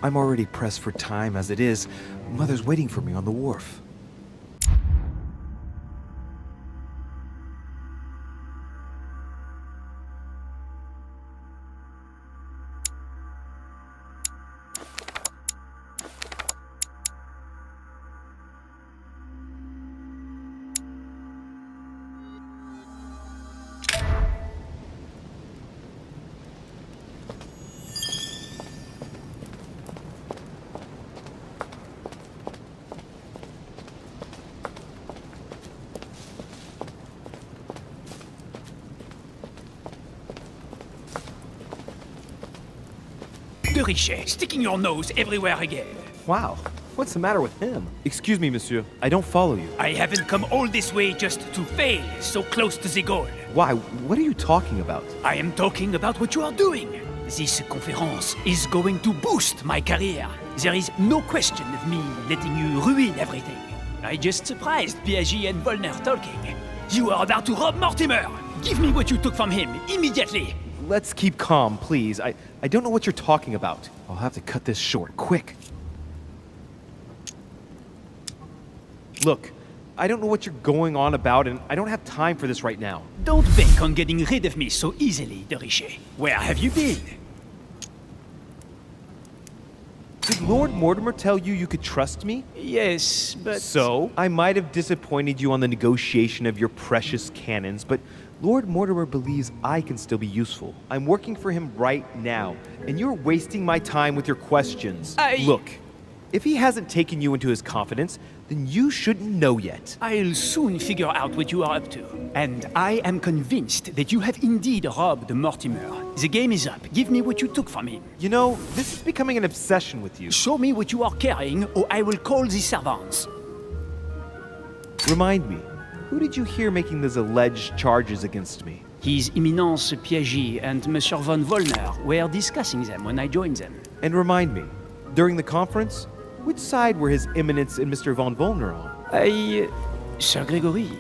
I'm already pressed for time as it is. Mother's waiting for me on the wharf. De Richet, sticking your nose everywhere again. Wow, what's the matter with him? Excuse me, monsieur. I don't follow you. I haven't come all this way just to fail so close to the goal. Why? What are you talking about? I am talking about what you are doing. This conference is going to boost my career. There is no question of me letting you ruin everything. I just surprised Piaget and Volner talking. You are about to rob Mortimer. Give me what you took from him, immediately. Let's keep calm, please. I don't know what you're talking about. I'll have to cut this short, quick. Look, I don't know what you're going on about, and I don't have time for this right now. Don't bank on getting rid of me so easily, De Richet. Where have you been? Did Lord Mortimer tell you you could trust me? Yes, but... So, I might have disappointed you on the negotiation of your precious cannons, but Lord Mortimer believes I can still be useful. I'm working for him right now, and you're wasting my time with your questions. Look, if he hasn't taken you into his confidence, then you shouldn't know yet. I'll soon figure out what you are up to. And I am convinced that you have indeed robbed Mortimer. The game is up. Give me what you took from him. You know, this is becoming an obsession with you. Show me what you are carrying, or I will call the servants. Remind me, who did you hear making those alleged charges against me? His Eminence Piaget and Monsieur von Volner were discussing them when I joined them. And remind me, during the conference, which side were His Eminence and Mr. von Volner on? Sir Gregory.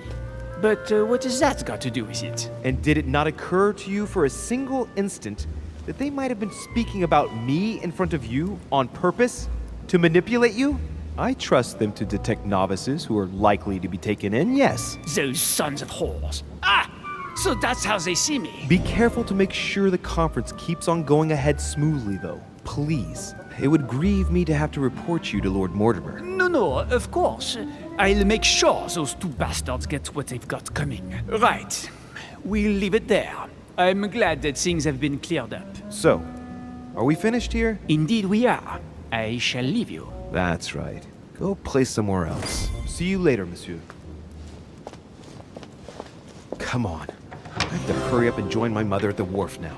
But what has that got to do with it? And did it not occur to you for a single instant that they might have been speaking about me in front of you on purpose? To manipulate you? I trust them to detect novices who are likely to be taken in, yes. Those sons of whores. Ah! So that's how they see me. Be careful to make sure the conference keeps on going ahead smoothly, though. Please. It would grieve me to have to report you to Lord Mortimer. No, of course. I'll make sure those two bastards get what they've got coming. Right. We'll leave it there. I'm glad that things have been cleared up. So, are we finished here? Indeed we are. I shall leave you. That's right. Go play somewhere else. See you later, monsieur. Come on. I have to hurry up and join my mother at the wharf now.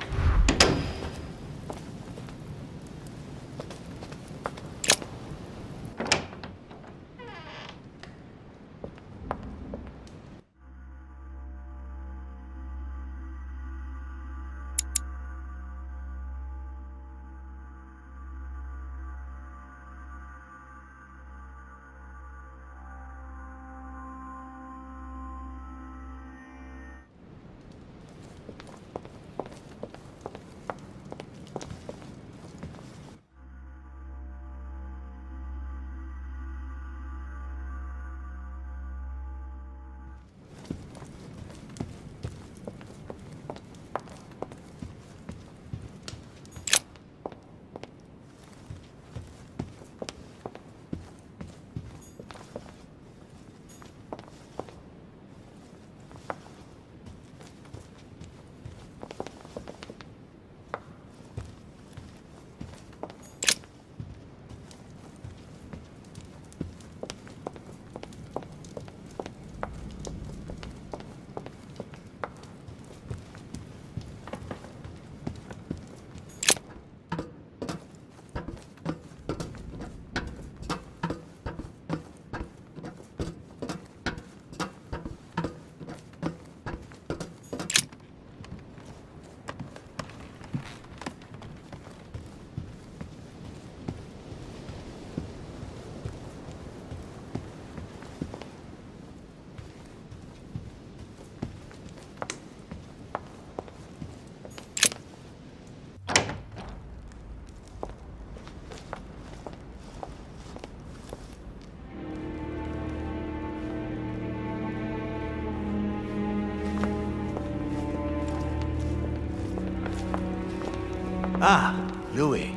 Ah, Louis.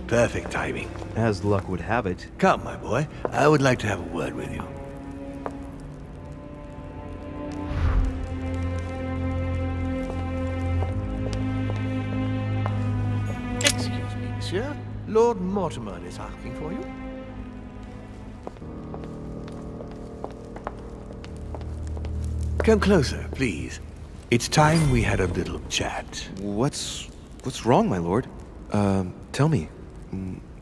Perfect timing. As luck would have it. Come, my boy. I would like to have a word with you. Excuse me, monsieur. Lord Mortimer is asking for you. Come closer, please. It's time we had a little chat. What's wrong, my lord? Tell me.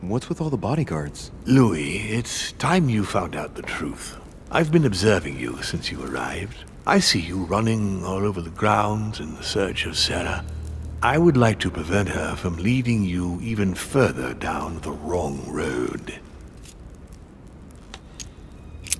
What's with all the bodyguards? Louis, it's time you found out the truth. I've been observing you since you arrived. I see you running all over the grounds in the search of Sarah. I would like to prevent her from leading you even further down the wrong road.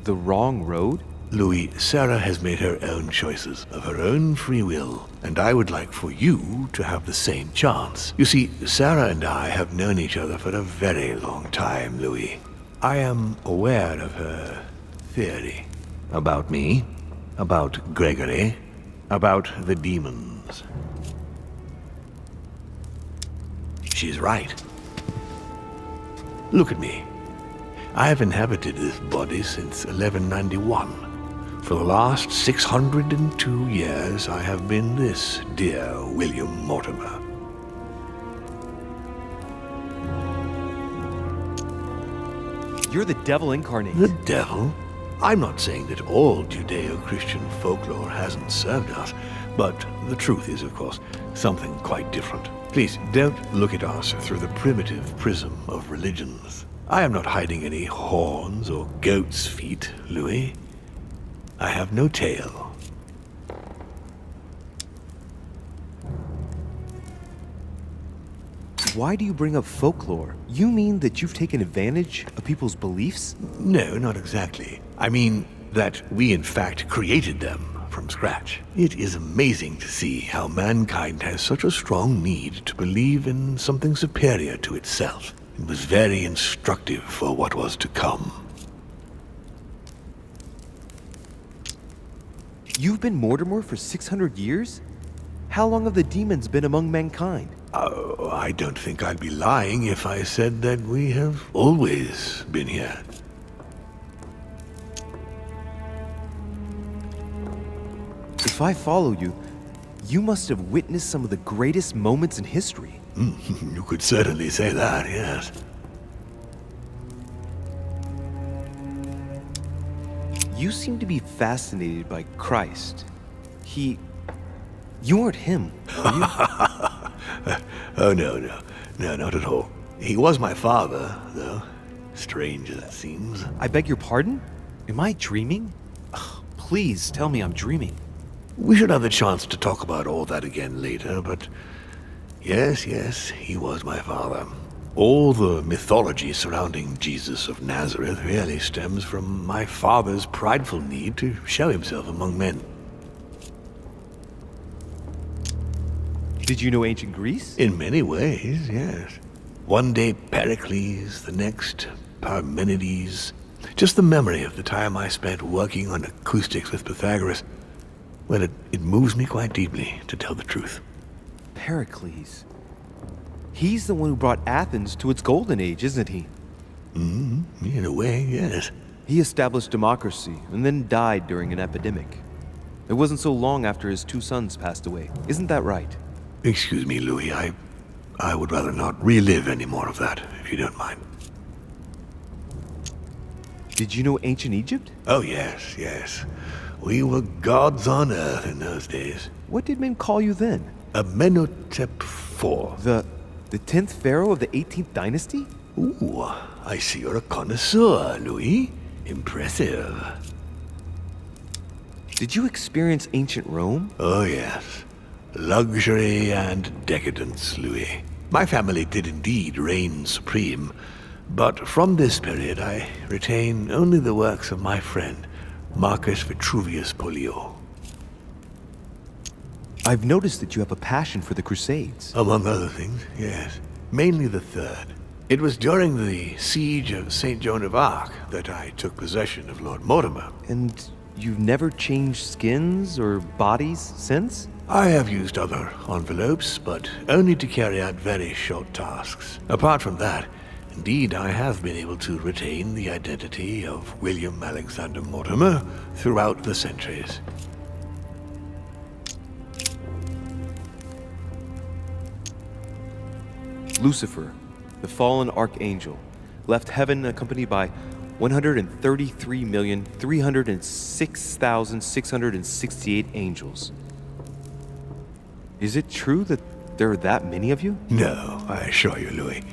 The wrong road? Louis, Sarah has made her own choices of her own free will, and I would like for you to have the same chance. You see, Sarah and I have known each other for a very long time, Louis. I am aware of her theory. About me, about Gregory, about the demons. She's right. Look at me. I have inhabited this body since 1191. For the last 602 years, I have been this dear William Mortimer. You're the devil incarnate. The devil? I'm not saying that all Judeo-Christian folklore hasn't served us, but the truth is, of course, something quite different. Please, don't look at us through the primitive prism of religions. I am not hiding any horns or goat's feet, Louis. I have no tail. Why do you bring up folklore? You mean that you've taken advantage of people's beliefs? No, not exactly. I mean that we in fact created them from scratch. It is amazing to see how mankind has such a strong need to believe in something superior to itself. It was very instructive for what was to come. You've been Mortimer for 600 years? How long have the demons been among mankind? Oh, I don't think I'd be lying if I said that we have always been here. If I follow you, you must have witnessed some of the greatest moments in history. You could certainly say that, yes. You seem to be fascinated by Christ. You aren't him, are you? Oh, no, not at all. He was my father, though. Strange as it seems. I beg your pardon? Am I dreaming? Ugh, please tell me I'm dreaming. We should have the chance to talk about all that again later, but yes, he was my father. All the mythology surrounding Jesus of Nazareth really stems from my father's prideful need to show himself among men. Did you know ancient Greece? In many ways, yes. One day Pericles, the next Parmenides. Just the memory of the time I spent working on acoustics with Pythagoras. Well, it moves me quite deeply, to tell the truth. Pericles. He's the one who brought Athens to its golden age, isn't he? In a way, yes. He established democracy and then died during an epidemic. It wasn't so long after his 2 sons passed away. Isn't that right? Excuse me, Louis. I would rather not relive any more of that, if you don't mind. Did you know ancient Egypt? Oh, yes. We were gods on earth in those days. What did men call you then? Amenhotep IV. The 10th pharaoh of the 18th dynasty? Ooh, I see you're a connoisseur, Louis. Impressive. Did you experience ancient Rome? Oh, yes. Luxury and decadence, Louis. My family did indeed reign supreme, but from this period I retain only the works of my friend, Marcus Vitruvius Pollio. I've noticed that you have a passion for the Crusades. Among other things, yes. Mainly the third. It was during the siege of St. Joan of Arc that I took possession of Lord Mortimer. And you've never changed skins or bodies since? I have used other envelopes, but only to carry out very short tasks. Apart from that, indeed, I have been able to retain the identity of William Alexander Mortimer throughout the centuries. Lucifer, the fallen archangel, left heaven accompanied by 133,306,668 angels. Is it true that there are that many of you? No, I assure you, Louis.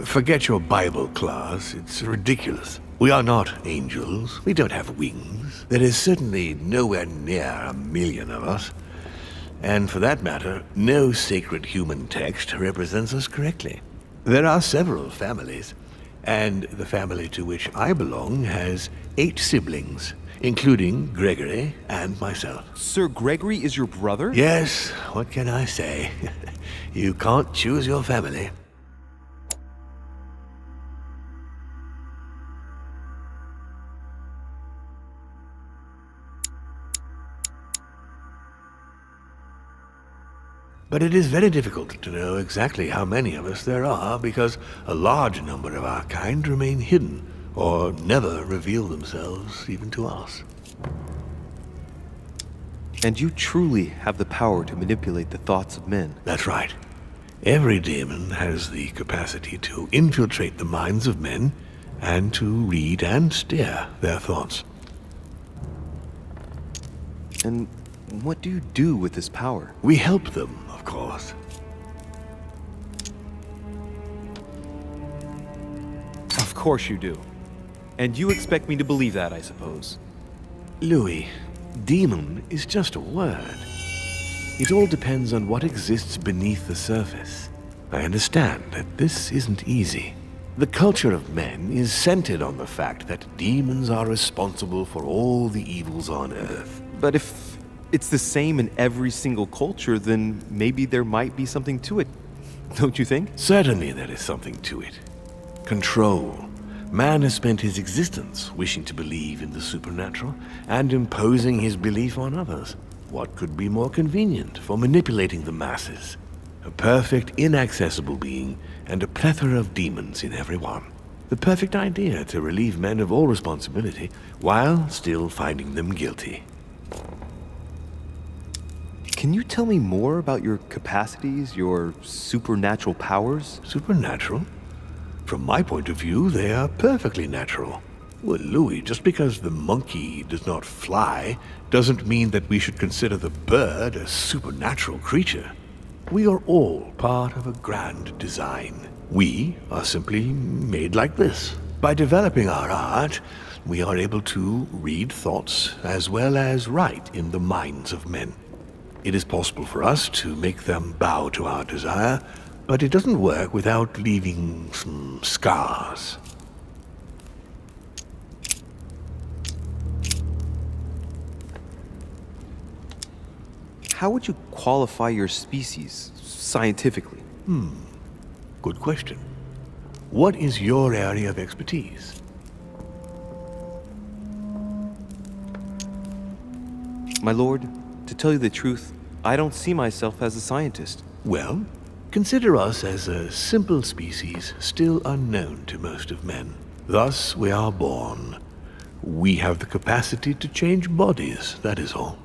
Forget your Bible class. It's ridiculous. We are not angels. We don't have wings. There is certainly nowhere near 1,000,000 of us. And for that matter, no sacred human text represents us correctly. There are several families, and the family to which I belong has 8 siblings, including Gregory and myself. Sir Gregory is your brother? Yes, what can I say? You can't choose your family. But it is very difficult to know exactly how many of us there are because a large number of our kind remain hidden or never reveal themselves even to us. And you truly have the power to manipulate the thoughts of men. That's right. Every demon has the capacity to infiltrate the minds of men and to read and steer their thoughts. And what do you do with this power? We help them, of course. Of course you do. And you expect me to believe that, I suppose. Louis, demon is just a word. It all depends on what exists beneath the surface. I understand that this isn't easy. The culture of men is centered on the fact that demons are responsible for all the evils on Earth. But if it's the same in every single culture, then maybe there might be something to it. Don't you think? Certainly there is something to it. Control. Man has spent his existence wishing to believe in the supernatural and imposing his belief on others. What could be more convenient for manipulating the masses? A perfect, inaccessible being and a plethora of demons in every one. The perfect idea to relieve men of all responsibility while still finding them guilty. Can you tell me more about your capacities, your supernatural powers? Supernatural? From my point of view, they are perfectly natural. Well, Louis, just because the monkey does not fly doesn't mean that we should consider the bird a supernatural creature. We are all part of a grand design. We are simply made like this. By developing our art, we are able to read thoughts as well as write in the minds of men. It is possible for us to make them bow to our desire, but it doesn't work without leaving some scars. How would you qualify your species scientifically? Good question. What is your area of expertise? My lord, to tell you the truth, I don't see myself as a scientist. Well, consider us as a simple species still unknown to most of men. Thus we are born. We have the capacity to change bodies, that is all.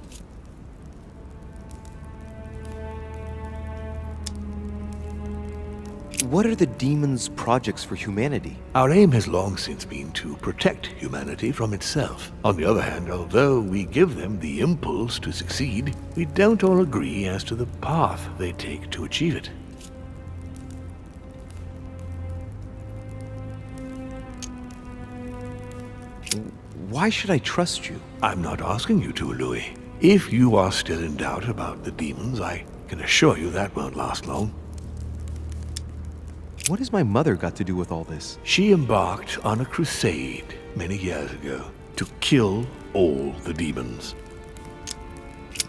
What are the demons' projects for humanity? Our aim has long since been to protect humanity from itself. On the other hand, although we give them the impulse to succeed, we don't all agree as to the path they take to achieve it. Why should I trust you? I'm not asking you to, Louis. If you are still in doubt about the demons, I can assure you that won't last long. What has my mother got to do with all this? She embarked on a crusade many years ago to kill all the demons.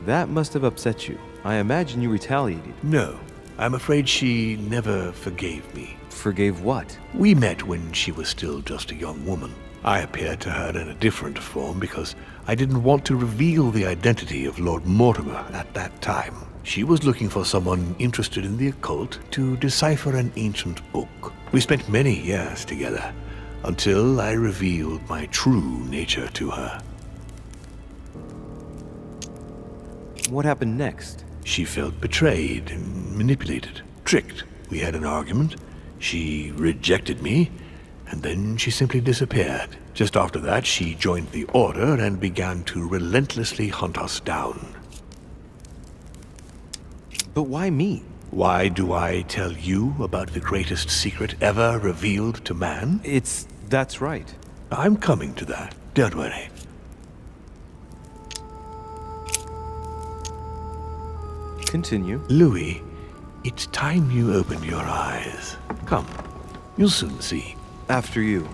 That must have upset you. I imagine you retaliated. No, I'm afraid she never forgave me. Forgave what? We met when she was still just a young woman. I appeared to her in a different form because I didn't want to reveal the identity of Lord Mortimer at that time. She was looking for someone interested in the occult to decipher an ancient book. We spent many years together, until I revealed my true nature to her. What happened next? She felt betrayed and manipulated, tricked. We had an argument. She rejected me, and then she simply disappeared. Just after that, she joined the Order and began to relentlessly hunt us down. But why me? Why do I tell you about the greatest secret ever revealed to man? That's right. I'm coming to that. Don't worry. Continue. Louis, it's time you opened your eyes. Come, you'll soon see. After you.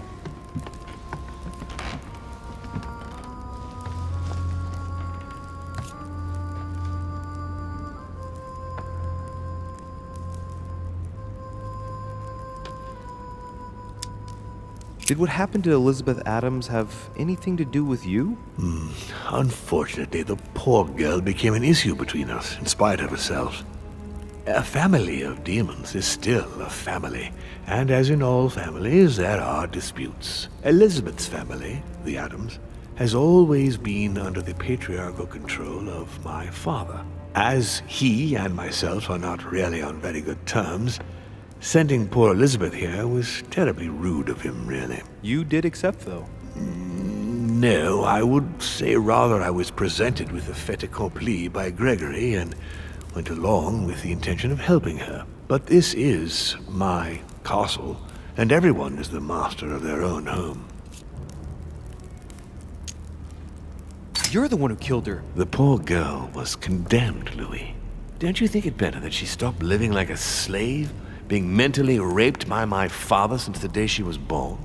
Did what happened to Elizabeth Adams have anything to do with you? Unfortunately, the poor girl became an issue between us, in spite of herself. A family of demons is still a family, and as in all families, there are disputes. Elizabeth's family, the Adams, has always been under the patriarchal control of my father. As he and myself are not really on very good terms, sending poor Elizabeth here was terribly rude of him, really. You did accept, though. No, I would say rather I was presented with a fait accompli by Gregory and went along with the intention of helping her. But this is my castle, and everyone is the master of their own home. You're the one who killed her. The poor girl was condemned, Louis. Don't you think it better that she stopped living like a slave, being mentally raped by my father since the day she was born?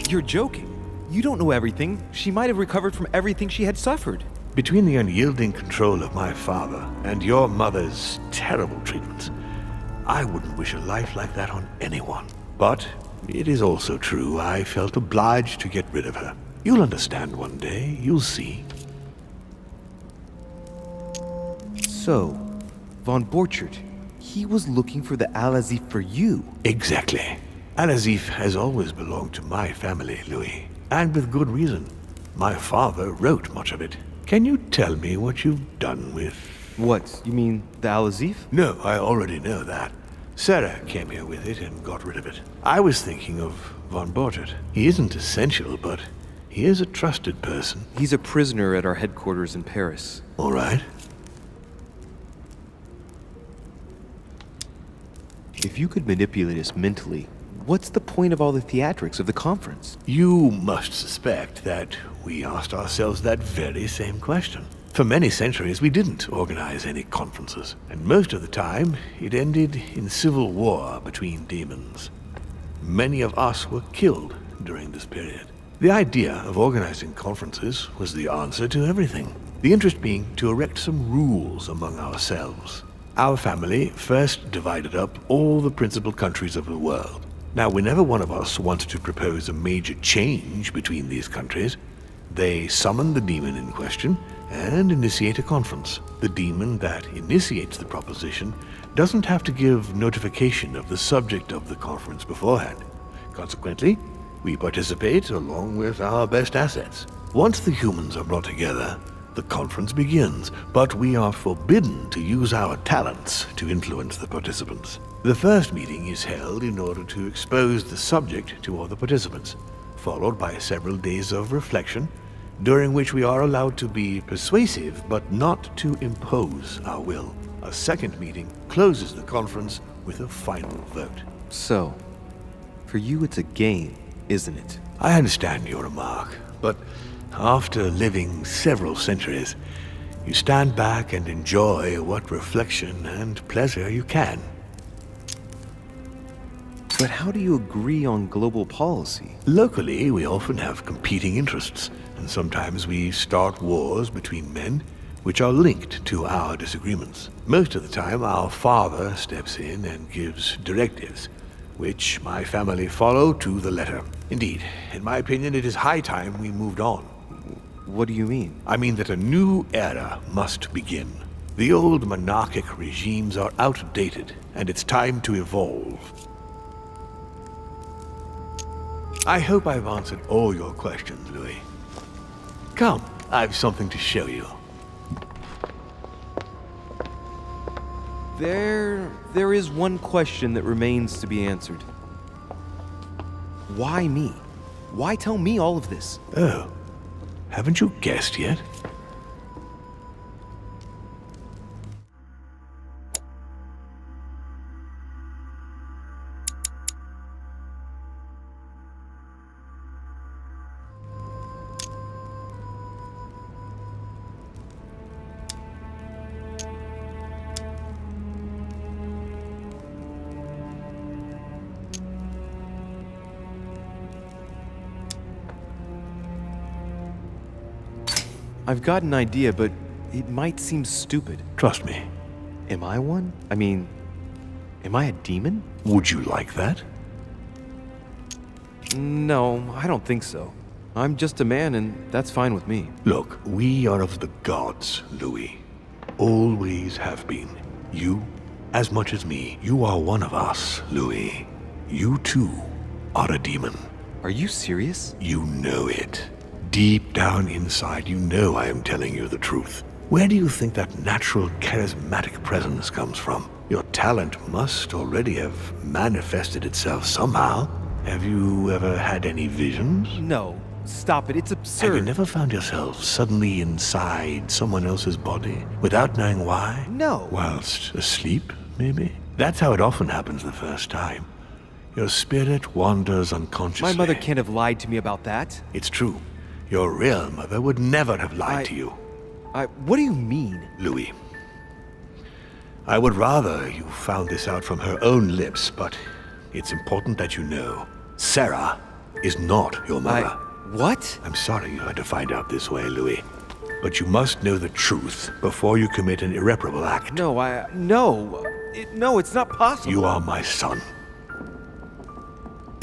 You're joking. You don't know everything. She might have recovered from everything she had suffered. Between the unyielding control of my father and your mother's terrible treatments, I wouldn't wish a life like that on anyone. But it is also true I felt obliged to get rid of her. You'll understand one day. You'll see. So, Von Borchert, he was looking for the Al-Azif for you. Exactly. Al-Azif has always belonged to my family, Louis. And with good reason. My father wrote much of it. Can you tell me what you've done with... What, you mean the Al-Azif? No, I already know that. Sarah came here with it and got rid of it. I was thinking of Von Borchert. He isn't essential, but he is a trusted person. He's a prisoner at our headquarters in Paris. All right. If you could manipulate us mentally, what's the point of all the theatrics of the conference? You must suspect that we asked ourselves that very same question. For many centuries, we didn't organize any conferences, and most of the time, it ended in civil war between demons. Many of us were killed during this period. The idea of organizing conferences was the answer to everything. The interest being to erect some rules among ourselves. Our family first divided up all the principal countries of the world. Now, whenever one of us wanted to propose a major change between these countries, they summon the demon in question and initiate a conference. The demon that initiates the proposition doesn't have to give notification of the subject of the conference beforehand. Consequently, we participate along with our best assets. Once the humans are brought together, the conference begins, but we are forbidden to use our talents to influence the participants. The first meeting is held in order to expose the subject to all the participants, followed by several days of reflection, during which we are allowed to be persuasive but not to impose our will. A second meeting closes the conference with a final vote. So, for you it's a game, isn't it? I understand your remark, but after living several centuries, you stand back and enjoy what reflection and pleasure you can. But how do you agree on global policy? Locally, we often have competing interests, and sometimes we start wars between men which are linked to our disagreements. Most of the time, our father steps in and gives directives, which my family follow to the letter. Indeed, in my opinion, it is high time we moved on. What do you mean? I mean that a new era must begin. The old monarchic regimes are outdated, and it's time to evolve. I hope I've answered all your questions, Louis. Come, I've something to show you. There is one question that remains to be answered. Why me? Why tell me all of this? Oh, haven't you guessed yet? I've got an idea, but it might seem stupid. Trust me. Am I one? I mean, am I a demon? Would you like that? No, I don't think so. I'm just a man, and that's fine with me. Look, we are of the gods, Louis. Always have been. You, as much as me. You are one of us, Louis. You too are a demon. Are you serious? You know it. Deep down inside, you know I am telling you the truth. Where do you think that natural, charismatic presence comes from? Your talent must already have manifested itself somehow. Have you ever had any visions? No. Stop it. It's absurd. Have you never found yourself suddenly inside someone else's body, without knowing why? No. Whilst asleep, maybe? That's how it often happens the first time. Your spirit wanders unconsciously. My mother can't have lied to me about that. It's true. Your real mother would never have lied to you. What do you mean? Louis, I would rather you found this out from her own lips, but it's important that you know. Sarah is not your mother. What? I'm sorry you had to find out this way, Louis. But you must know the truth before you commit an irreparable act. No, no, it's not possible. You are my son.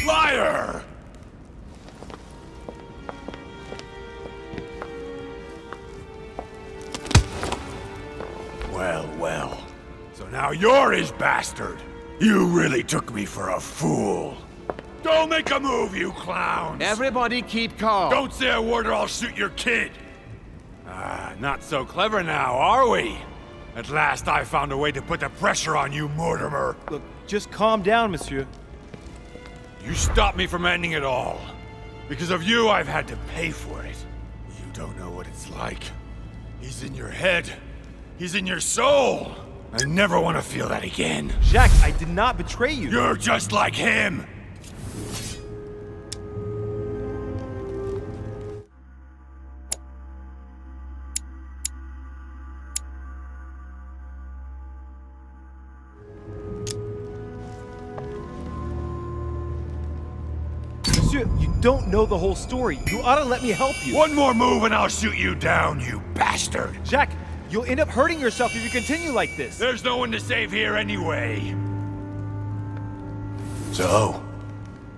Liar! Well. So now you're his bastard. You really took me for a fool. Don't make a move, you clowns! Everybody keep calm. Don't say a word or I'll shoot your kid! Not so clever now, are we? At last I found a way to put the pressure on you, Mortimer. Look, just calm down, monsieur. You stopped me from ending it all. Because of you, I've had to pay for it. You don't know what it's like. He's in your head. He's in your soul. I never want to feel that again. Jacques, I did not betray you. You're just like him. Monsieur, you don't know the whole story. You ought to let me help you. One more move and I'll shoot you down, you bastard. Jacques, you'll end up hurting yourself if you continue like this. There's no one to save here anyway. So,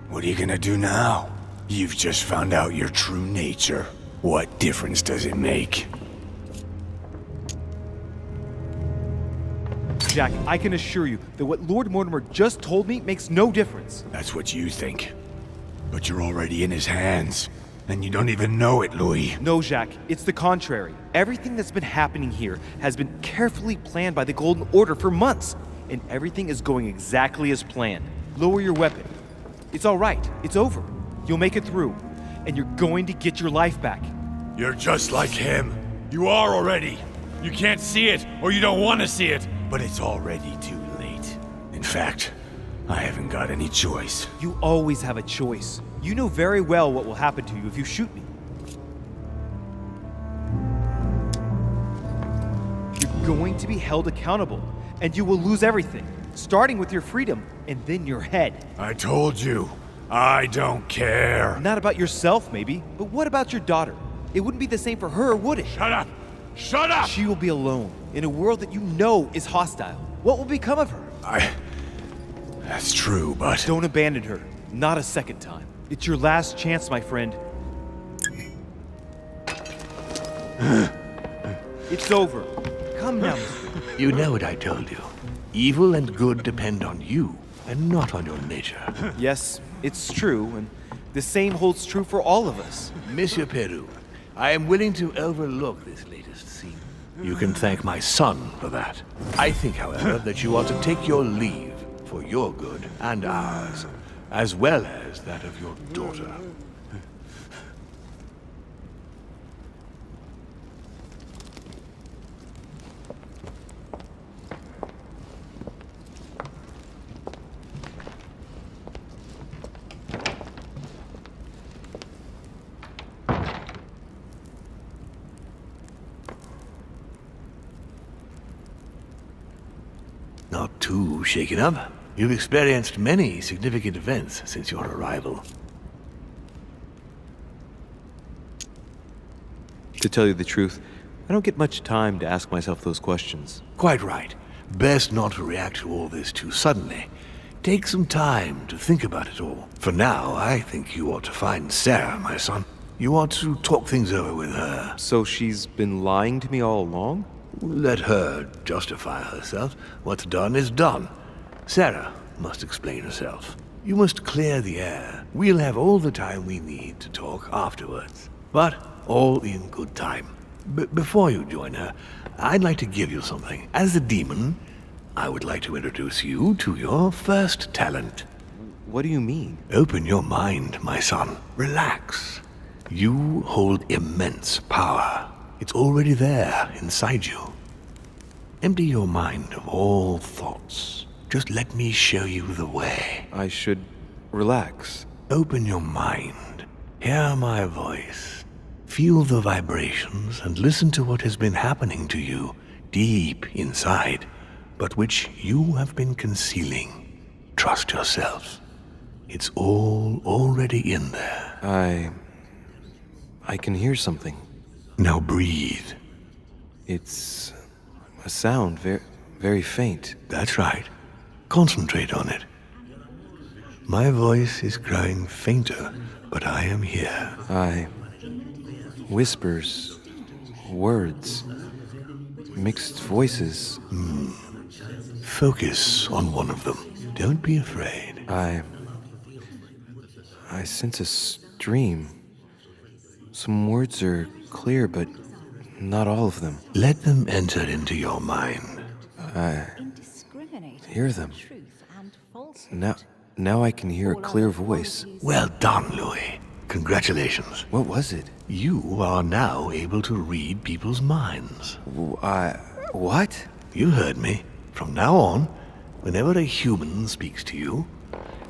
what are you gonna do now? You've just found out your true nature. What difference does it make? Jacques, I can assure you that what Lord Mortimer just told me makes no difference. That's what you think. But you're already in his hands. And you don't even know it, Louis. No, Jacques, it's the contrary. Everything that's been happening here has been carefully planned by the Golden Order for months. And everything is going exactly as planned. Lower your weapon. It's all right. It's over. You'll make it through. And you're going to get your life back. You're just like him. You are already. You can't see it, or you don't want to see it, but it's already too late. In fact, I haven't got any choice. You always have a choice. You know very well what will happen to you if you shoot me. You're going to be held accountable, and you will lose everything, starting with your freedom and then your head. I told you, I don't care. Not about yourself, maybe, but what about your daughter? It wouldn't be the same for her, would it? Shut up! Shut up! She will be alone, in a world that you know is hostile. What will become of her? That's true, but... Don't abandon her. Not a second time. It's your last chance, my friend. It's over. Come now, Mr. You know what I told you. Evil and good depend on you, and not on your nature. Yes, it's true, and the same holds true for all of us. Monsieur Peru, I am willing to overlook this latest scene. You can thank my son for that. I think, however, that you ought to take your leave for your good and ours, as well as that of your daughter. Not too shaken up. You've experienced many significant events since your arrival. To tell you the truth, I don't get much time to ask myself those questions. Quite right. Best not to react to all this too suddenly. Take some time to think about it all. For now, I think you ought to find Sarah, my son. You ought to talk things over with her. So she's been lying to me all along? Let her justify herself. What's done is done. Sarah must explain herself. You must clear the air. We'll have all the time we need to talk afterwards. But all in good time. Before you join her, I'd like to give you something. As a demon, I would like to introduce you to your first talent. What do you mean? Open your mind, my son. Relax. You hold immense power. It's already there, inside you. Empty your mind of all thoughts. Just let me show you the way. I should relax. Open your mind. Hear my voice. Feel the vibrations and listen to what has been happening to you deep inside, but which you have been concealing. Trust yourself. It's all already in there. I can hear something. Now breathe. It's a sound, very faint. That's right. Concentrate on it. My voice is growing fainter, but I am here. Whispers, words, mixed voices. Focus on one of them. Don't be afraid. I sense a stream. Some words are clear, but not all of them. Let them enter into your mind. I hear them. Now I can hear a clear voice. Well done, Louis. Congratulations. What was it? You are now able to read people's minds. What? You heard me. From now on, whenever a human speaks to you,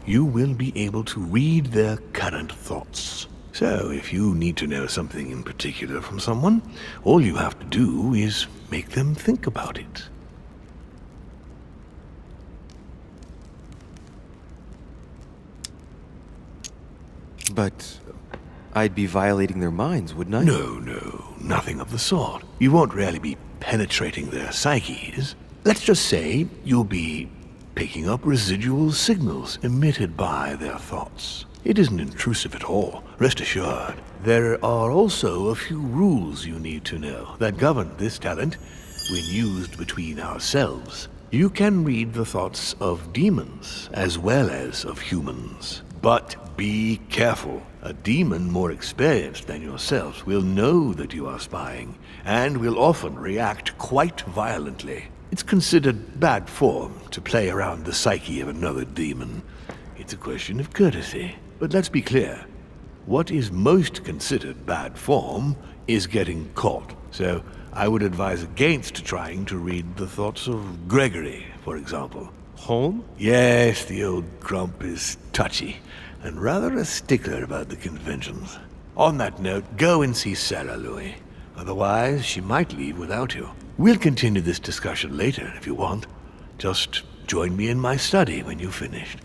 you will be able to read their current thoughts. So, if you need to know something in particular from someone, all you have to do is make them think about it. But I'd be violating their minds, wouldn't I? No, nothing of the sort. You won't really be penetrating their psyches. Let's just say you'll be picking up residual signals emitted by their thoughts. It isn't intrusive at all, rest assured. There are also a few rules you need to know that govern this talent when used between ourselves. You can read the thoughts of demons as well as of humans. But be careful. A demon more experienced than yourself will know that you are spying and will often react quite violently. It's considered bad form to play around the psyche of another demon. It's a question of courtesy. But let's be clear. What is most considered bad form is getting caught. So I would advise against trying to read the thoughts of Gregory, for example. Home? Yes, the old grump is touchy and rather a stickler about the conventions. On that note, go and see Sarah, Louis. Otherwise, she might leave without you. We'll continue this discussion later if you want. Just join me in my study when you've finished.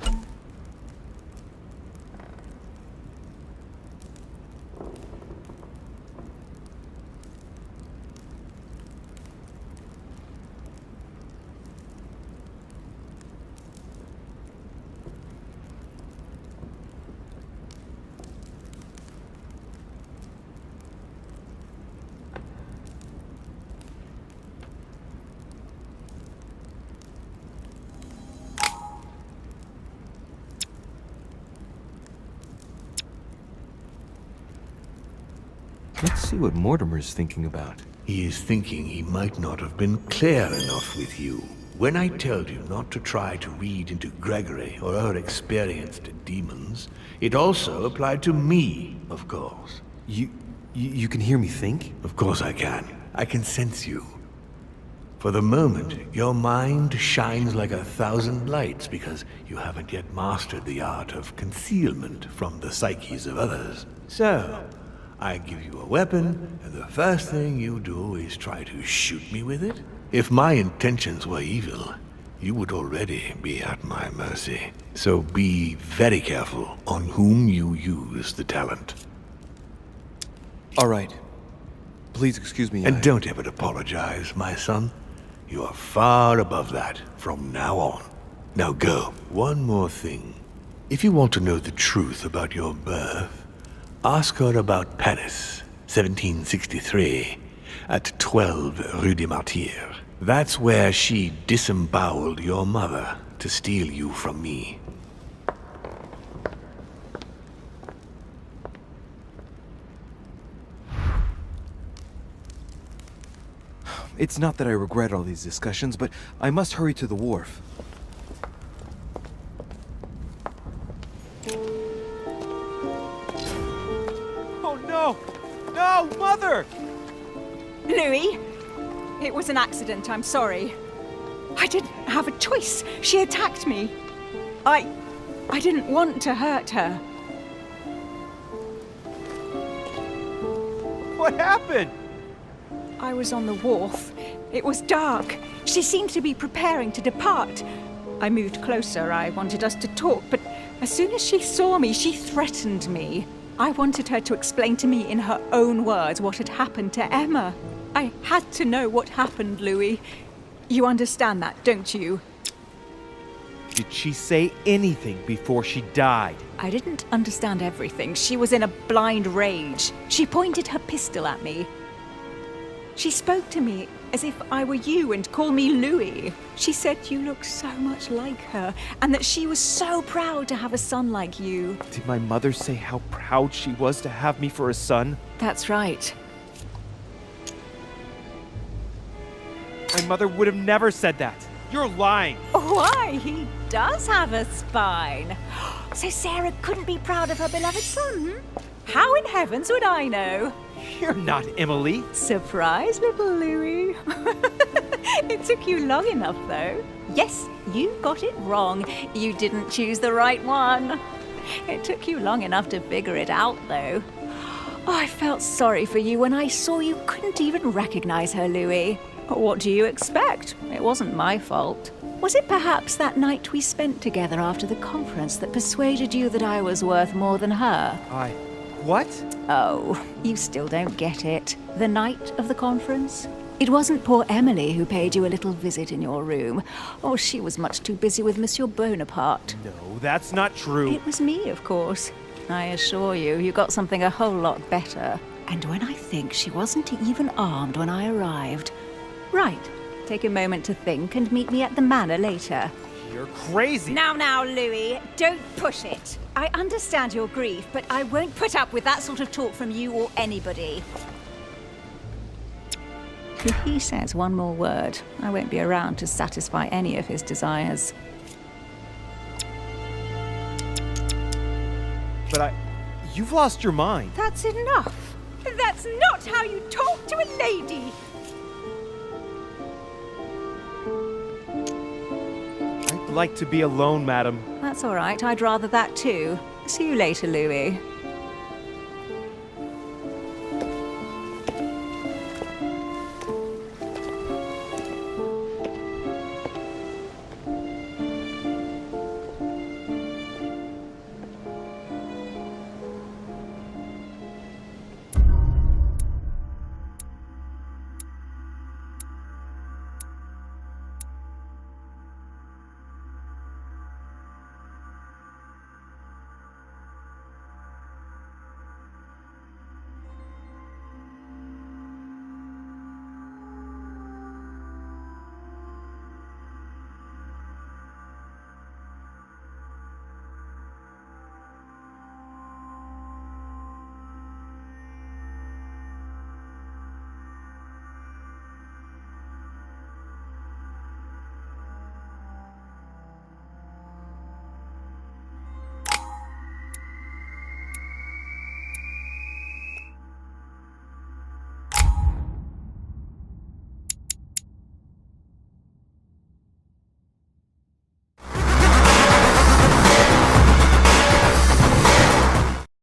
see what Mortimer's thinking about. He is thinking he might not have been clear enough with you. When I told you not to try to read into Gregory or her experienced demons, it also applied to me, of course. You can hear me think? Of course I can. I can sense you. For the moment, your mind shines like 1,000 lights because you haven't yet mastered the art of concealment from the psyches of others. So, I give you a weapon, and the first thing you do is try to shoot me with it? If my intentions were evil, you would already be at my mercy. So be very careful on whom you use the talent. All right. Please excuse me. And don't ever apologize, my son. You are far above that from now on. Now go. One more thing. If you want to know the truth about your birth, ask her about Paris, 1763, at 12 Rue des Martyrs. That's where she disemboweled your mother to steal you from me. It's not that I regret all these discussions, but I must hurry to the wharf. Oh no! No, Mother! Louis, it was an accident, I'm sorry. I didn't have a choice. She attacked me. I didn't want to hurt her. What happened? I was on the wharf. It was dark. She seemed to be preparing to depart. I moved closer. I wanted us to talk, but as soon as she saw me, she threatened me. I wanted her to explain to me in her own words what had happened to Emma. I had to know what happened, Louis. You understand that, don't you? Did she say anything before she died? I didn't understand everything. She was in a blind rage. She pointed her pistol at me. She spoke to me as if I were you and called me Louis. She said you look so much like her and that she was so proud to have a son like you. Did my mother say how proud she was to have me for a son? That's right. My mother would have never said that. You're lying. Why? He does have a spine. So Sarah couldn't be proud of her beloved son, hmm? How in heavens would I know? You're not Emily. Surprise, little Louis. It took you long enough, though. Yes, you got it wrong. You didn't choose the right one. It took you long enough to figure it out, though. Oh, I felt sorry for you when I saw you couldn't even recognize her, Louis. What do you expect? It wasn't my fault. Was it perhaps that night we spent together after the conference that persuaded you that I was worth more than her? What? Oh, you still don't get it. The night of the conference? It wasn't poor Emily who paid you a little visit in your room. Oh, she was much too busy with Monsieur Bonaparte. No, that's not true. It was me, of course. I assure you, you got something a whole lot better. And when I think she wasn't even armed when I arrived. Right, take a moment to think and meet me at the manor later. You're crazy. Now, Louis, don't push it. I understand your grief, but I won't put up with that sort of talk from you or anybody. If he says one more word, I won't be around to satisfy any of his desires. But you've lost your mind. That's enough. That's not how you talk to a lady. I'd like to be alone, madam. That's all right. I'd rather that too. See you later, Louis.